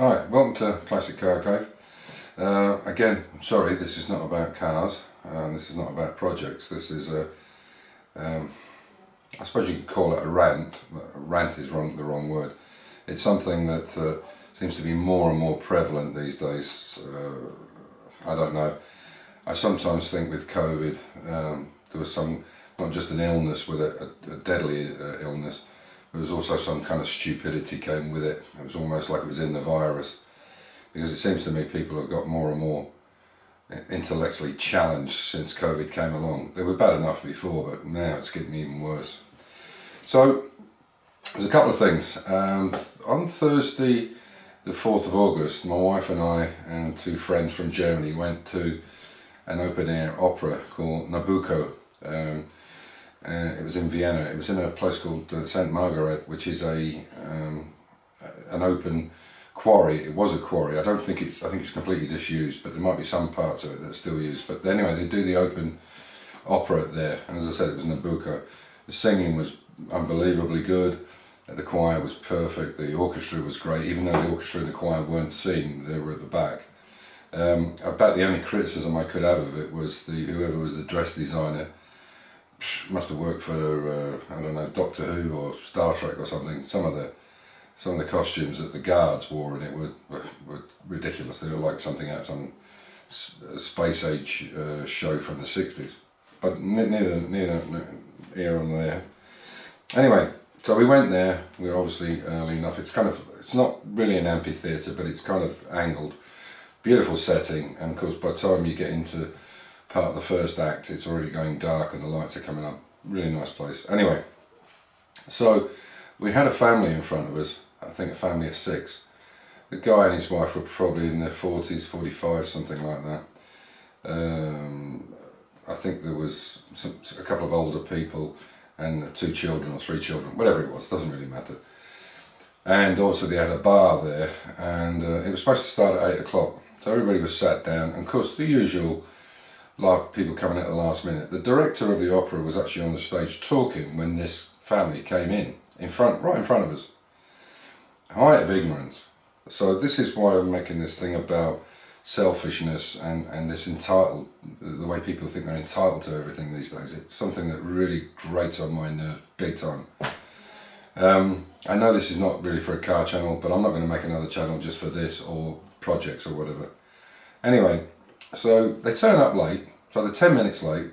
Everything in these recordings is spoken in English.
Hi, welcome to Classic Car Cave. Again, sorry, this is not about cars, this is not about projects, this is I suppose you could call it a rant. Rant is the wrong word. It's something that seems to be more and more prevalent these days. I don't know. I sometimes think with COVID, there was not just an illness with a deadly illness, there was also some kind of stupidity came with it. It was almost like it was in the virus, because it seems to me people have got more and more intellectually challenged since COVID came along. They were bad enough before, but now it's getting even worse. So there's a couple of things. On Thursday the 4th of August, my wife and I and two friends from Germany went to an open air opera called Nabucco. It was in Vienna. It was in a place called St. Margaret, which is an open quarry. It was a quarry. I think it's completely disused, but there might be some parts of it that are still used. But anyway, they do the open opera there, and as I said, it was Nabucco. The singing was unbelievably good. The choir was perfect. The orchestra was great, even though the orchestra and the choir weren't seen. They were at the back. About the only criticism I could have of it was whoever was the dress designer must have worked for I don't know, Doctor Who or Star Trek or something. Some of the costumes that the guards wore in it were ridiculous. They were like something out of some space age show from the 60s. But neither here nor there. Anyway, so we went there. We were obviously early enough. It's not really an amphitheatre, but it's kind of angled. Beautiful setting, and of course by the time you get into part of the first act, it's already going dark and the lights are coming up. Really nice place. Anyway, so we had a family in front of us. I think a family of 6. The guy and his wife were probably in their 40s, 45, something like that. I think there was a couple of older people and 2 children or 3 children, whatever it was, doesn't really matter. And also they had a bar there, and it was supposed to start at 8 o'clock. So everybody was sat down, and of course the usual, like people coming at the last minute. The director of the opera was actually on the stage talking when this family came right in front of us. Height of ignorance. So this is why I'm making this thing about selfishness and this the way people think they're entitled to everything these days. It's something that really grates on my nerve big time. I know this is not really for a car channel, but I'm not going to make another channel just for this or projects or whatever. Anyway, so they turn up late, so they're 10 minutes late.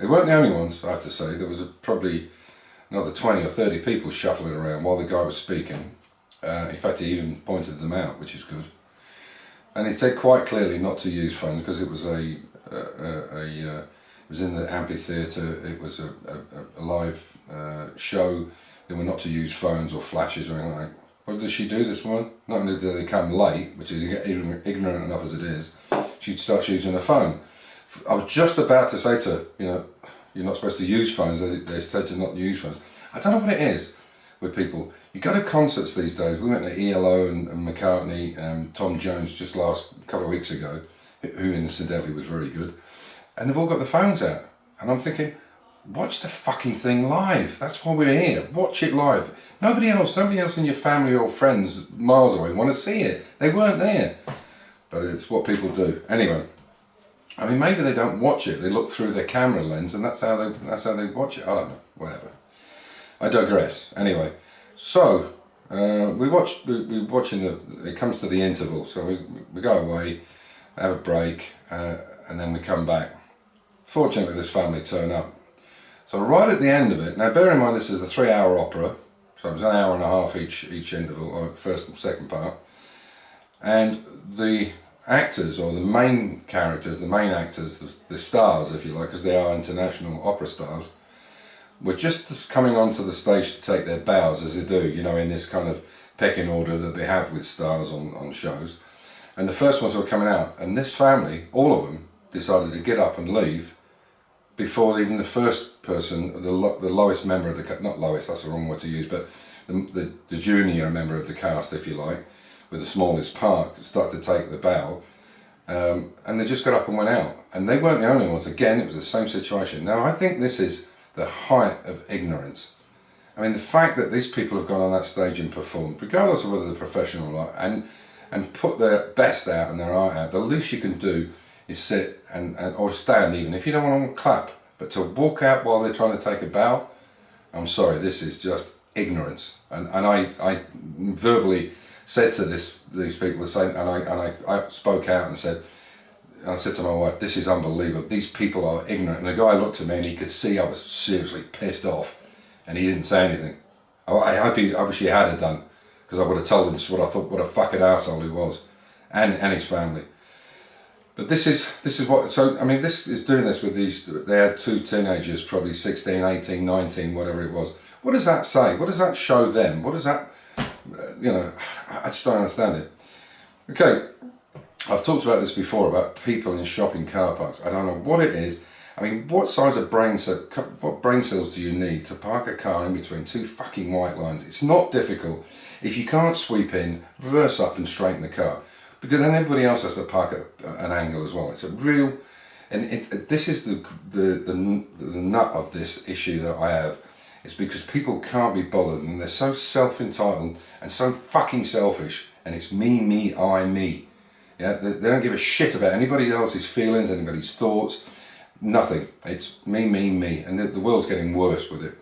They weren't the only ones, I have to say. There was probably another 20 or 30 people shuffling around while the guy was speaking. In fact, he even pointed them out, which is good. And he said quite clearly not to use phones, because it was it was in the amphitheatre. It was a live show. They were not to use phones or flashes or anything like that. What did she do, this one? Not only did they come late, which is ignorant enough as it is, she'd start using her phone. I was just about to say to her, you're not supposed to use phones. They said to not use phones. I don't know what it is with people. You go to concerts these days. We went to ELO and McCartney and Tom Jones just last couple of weeks ago, who incidentally was very good, and they've all got the phones out. And I'm thinking, watch the fucking thing live. That's why we're here. Watch it live. Nobody else in your family or friends miles away want to see it. They weren't there. But it's what people do. Anyway, I mean, maybe they don't watch it. They look through their camera lens, and that's how they watch it. I don't know. Whatever. I digress. Anyway, so we're watching it comes to the interval. So we go away, have a break, and then we come back. Fortunately, this family turn up. So right at the end of it, now bear in mind this is a 3-hour opera, so it was an hour and a half each interval, or first and second part. And the actors, or the main characters, the main actors, the stars if you like, because they are international opera stars, were just coming onto the stage to take their bows, as they do, in this kind of pecking order that they have with stars on shows. And the first ones were coming out, and this family, all of them, decided to get up and leave before even the first person, the lowest member of the, not lowest, that's the wrong word to use, but the junior member of the cast, if you like, with the smallest part, started to take the bow, and they just got up and went out. And they weren't the only ones. Again, it was the same situation. Now, I think this is the height of ignorance. I mean, the fact that these people have gone on that stage and performed, regardless of whether they're professional or not, and put their best out and their art out, the least you can do is sit and or stand even. If you don't want to clap, but to walk out while they're trying to take a bow, I'm sorry, this is just ignorance. And I verbally said to these people the same, and I spoke out and said, I said to my wife, this is unbelievable. These people are ignorant. And the guy looked at me and he could see I was seriously pissed off, and he didn't say anything. I wish he had done, because I would have told him what I thought, what a fucking arsehole he was, and his family. But this is what, so I mean, this is doing this with these, they had 2 teenagers, probably 16, 18, 19, whatever it was. What does that say? What does that show them? What does that, I just don't understand it. Okay, I've talked about this before, about people in shopping car parks. I don't know what it is. I mean, what size of what brain cells do you need to park a car in between 2 fucking white lines? It's not difficult. If you can't sweep in, reverse up and straighten the car, because then everybody else has to park at an angle as well. It's a real, and this is the nut of this issue that I have. It's because people can't be bothered, and they're so self-entitled and so fucking selfish, and it's me, I, me. Yeah, they don't give a shit about anybody else's feelings, anybody's thoughts, nothing. It's me, and the world's getting worse with it.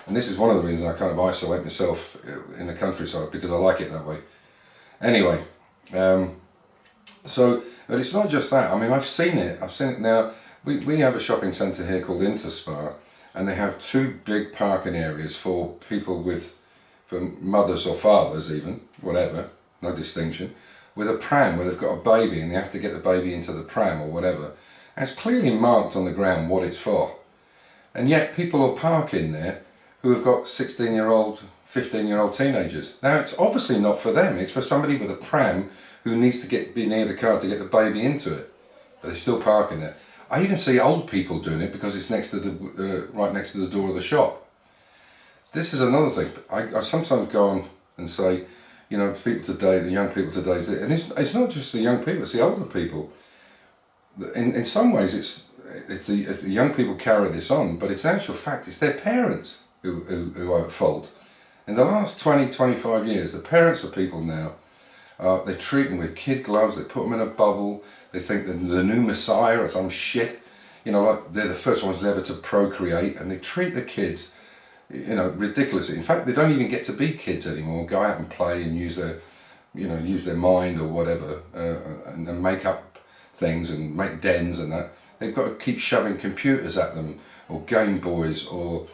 And this is one of the reasons I kind of isolate myself in the countryside, because I like it that way. Anyway, so, but it's not just that. I mean, I've seen it now. We have a shopping centre here called Interspa, and they have 2 big parking areas for people for mothers or fathers even, whatever, no distinction, with a pram where they've got a baby and they have to get the baby into the pram or whatever. And it's clearly marked on the ground what it's for. And yet people are parking there who have got 16-year-old, 15-year-old teenagers. Now, it's obviously not for them. It's for somebody with a pram who needs to be near the car to get the baby into it. But they're still parking there. I even see old people doing it because it's next to the right next to the door of the shop. This is another thing. I sometimes go on and say, people today, the young people today, and it's not just the young people, it's the older people. In some ways, it's the young people carry this on, but it's actual fact, it's their parents who are at fault. In the last 20, 25 years, the parents of people now, they treat them with kid gloves, they put them in a bubble, they think they're the new messiah or some shit, like they're the first ones ever to procreate, and they treat the kids, ridiculously. In fact, they don't even get to be kids anymore, go out and play and use their mind or whatever, and make up things and make dens and that. They've got to keep shoving computers at them, or Game Boys, or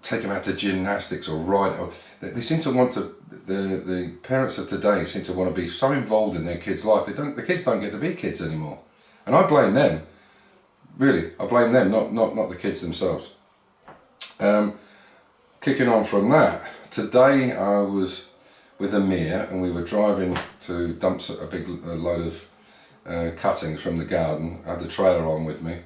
take them out to gymnastics or ride. They seem to want to. The parents of today seem to want to be so involved in their kids' life. The kids don't get to be kids anymore, and I blame them. Really, I blame them, not the kids themselves. Kicking on from that, today I was with Amir and we were driving to dump a big load of cuttings from the garden. I had the trailer on with me.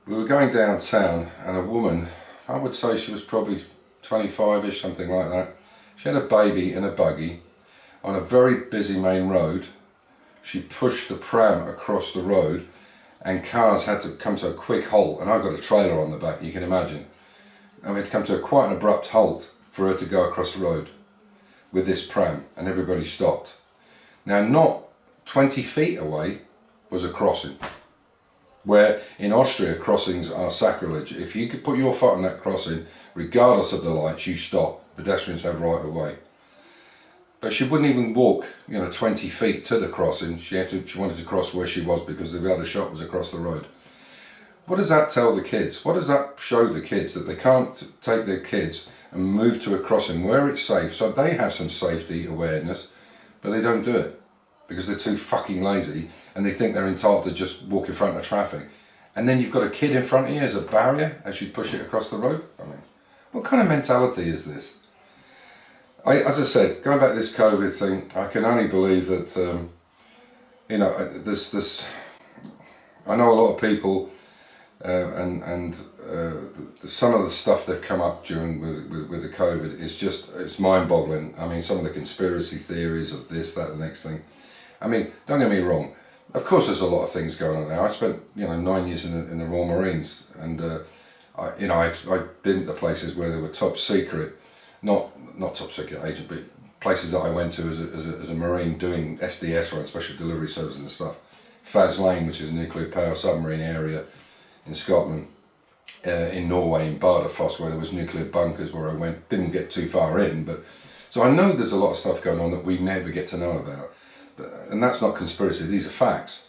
We were going downtown, and a woman, I would say she was probably 25-ish, something like that. She had a baby in a buggy on a very busy main road. She pushed the pram across the road, and cars had to come to a quick halt, and I've got a trailer on the back, you can imagine. And we had to come to quite an abrupt halt for her to go across the road with this pram, and everybody stopped. Now, not 20 feet away was a crossing, where in Austria crossings are sacrilege. If you could put your foot on that crossing, regardless of the lights, you stop. Pedestrians have right of way. But she wouldn't even walk, 20 feet to the crossing. She wanted to cross where she was because the other shop was across the road. What does that tell the kids? What does that show the kids? That they can't take their kids and move to a crossing where it's safe, so they have some safety awareness, but they don't do it because they're too fucking lazy, and they think they're entitled to just walk in front of traffic. And then you've got a kid in front of you as a barrier as you push it across the road. I mean, what kind of mentality is this? As I said, going back to this COVID thing, I can only believe that, I know a lot of people, some of the stuff they've come up during with the COVID is it's mind-boggling. I mean, some of the conspiracy theories of this, that, the next thing. I mean, don't get me wrong. Of course, there's a lot of ththings going on there. I spent 9 years in the Royal Marines, and I've been to places where they were top secret, not top secret agent, but places that I went to as a Marine doing SDS, or special delivery services and stuff. Faz Lane, which is a nuclear power submarine area in Scotland, in Norway, in Bardufoss, where there was nuclear bunkers where I went, didn't get too far in, but so I know there's a lot of stuff going on that we never get to know about, and that's not conspiracy, these are facts.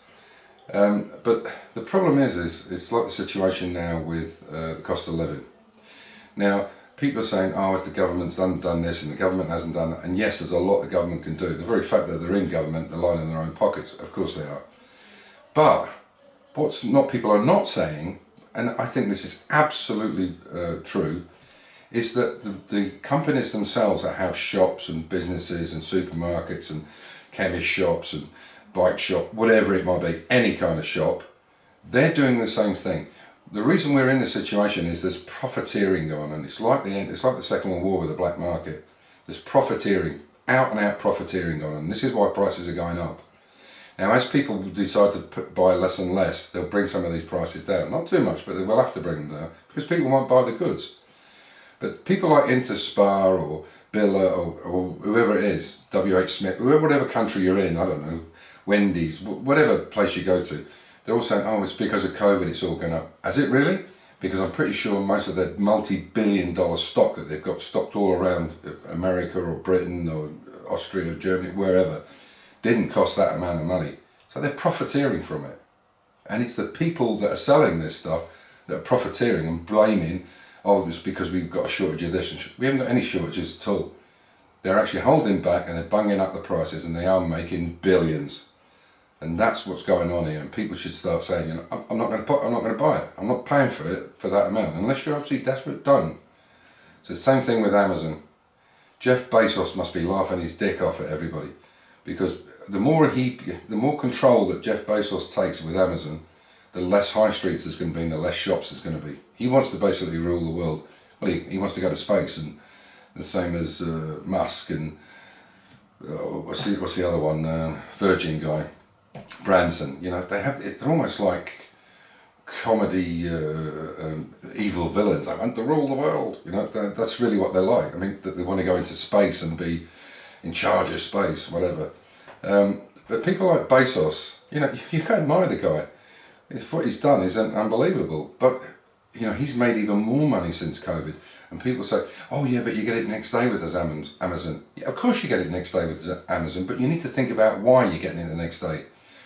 But the problem is it's like the situation now with the cost of living. Now, people are saying, oh, it's the government's done this and the government hasn't done that, and yes, there's a lot the government can do. The very fact that they're in government, they're lining their own pockets, of course they are. But what people are not saying, and I think this is absolutely true, is that the companies themselves that have shops and businesses and supermarkets and chemist shops and bike shop, whatever it might be, any kind of shop, they're doing the same thing. The reason we're in this situation is there's profiteering going on. It's like the Second World War with the black market. There's profiteering, out and out profiteering going on. And this is why prices are going up. Now, as people decide to buy less and less, they'll bring some of these prices down. Not too much, but they will have to bring them down because people won't buy the goods. But people like Interspar or Billa or whoever it is, WH Smith, whatever country you're in, I don't know, Wendy's, whatever place you go to, they're all saying, oh, it's because of COVID, it's all going up. Has it really? Because I'm pretty sure most of the multi-billion-dollar stock that they've got stocked all around America or Britain or Austria or Germany, wherever, didn't cost that amount of money. So they're profiteering from it. And it's the people that are selling this stuff that are profiteering and blaming, oh, it's because we've got a shortage of this. And we haven't got any shortages at all. They're actually holding back and they're bunging up the prices, and they are making billions. And that's what's going on here. And people should start saying, you know, I'm not going to buy it. I'm not paying for it for that amount unless you're absolutely desperate. Don't. It's the same thing with Amazon. Jeff Bezos must be laughing his dick off at everybody, because the more control that Jeff Bezos takes with Amazon, the less high streets there's going to be and the less shops there's going to be. He wants to basically rule the world. Well, he wants to go to space, and the same as Musk and what's the other one? Virgin guy, Branson. You know, they're almost like comedy evil villains. I want to rule the world. You know, that's really what they're like. I mean, that they want to go into space and be in charge of space, whatever. But people like Bezos, you know, you can admire the guy. What he's done is unbelievable. But you know, he's made even more money since COVID. And people say, oh yeah, but you get it next day with Amazon. Yeah, of course you get it next day with Amazon, but you need to think about why you're getting it the next day.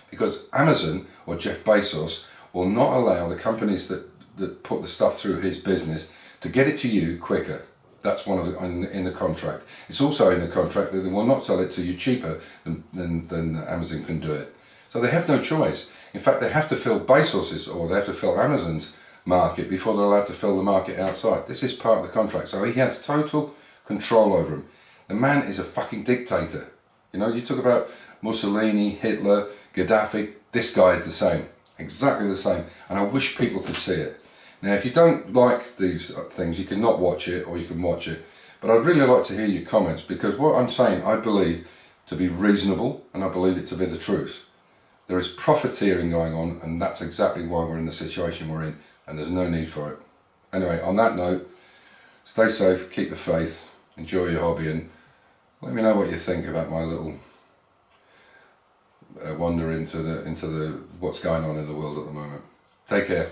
Because Amazon or Jeff Bezos will not allow the companies that put the stuff through his business to get it to you quicker. That's one of in the contract. It's also in the contract that they will not sell it to you cheaper than Amazon can do it. So they have no choice. In fact, they have to fill Bezos's, or they have to fill Amazon's market before they're allowed to fill the market outside. This is part of the contract. So he has total control over him. The man is a fucking dictator. You know, you talk about Mussolini, Hitler, Gaddafi. This guy is the same. Exactly the same. And I wish people could see it. Now, if you don't like these things, you can not watch it or you can watch it. But I'd really like to hear your comments, because what I'm saying, I believe to be reasonable, and I believe it to be the truth. There is profiteering going on, and that's exactly why we're in the situation we're in, and there's no need for it. Anyway, on that note, stay safe, keep the faith, enjoy your hobby, and let me know what you think about my little wander into the what's going on in the world at the moment. Take care.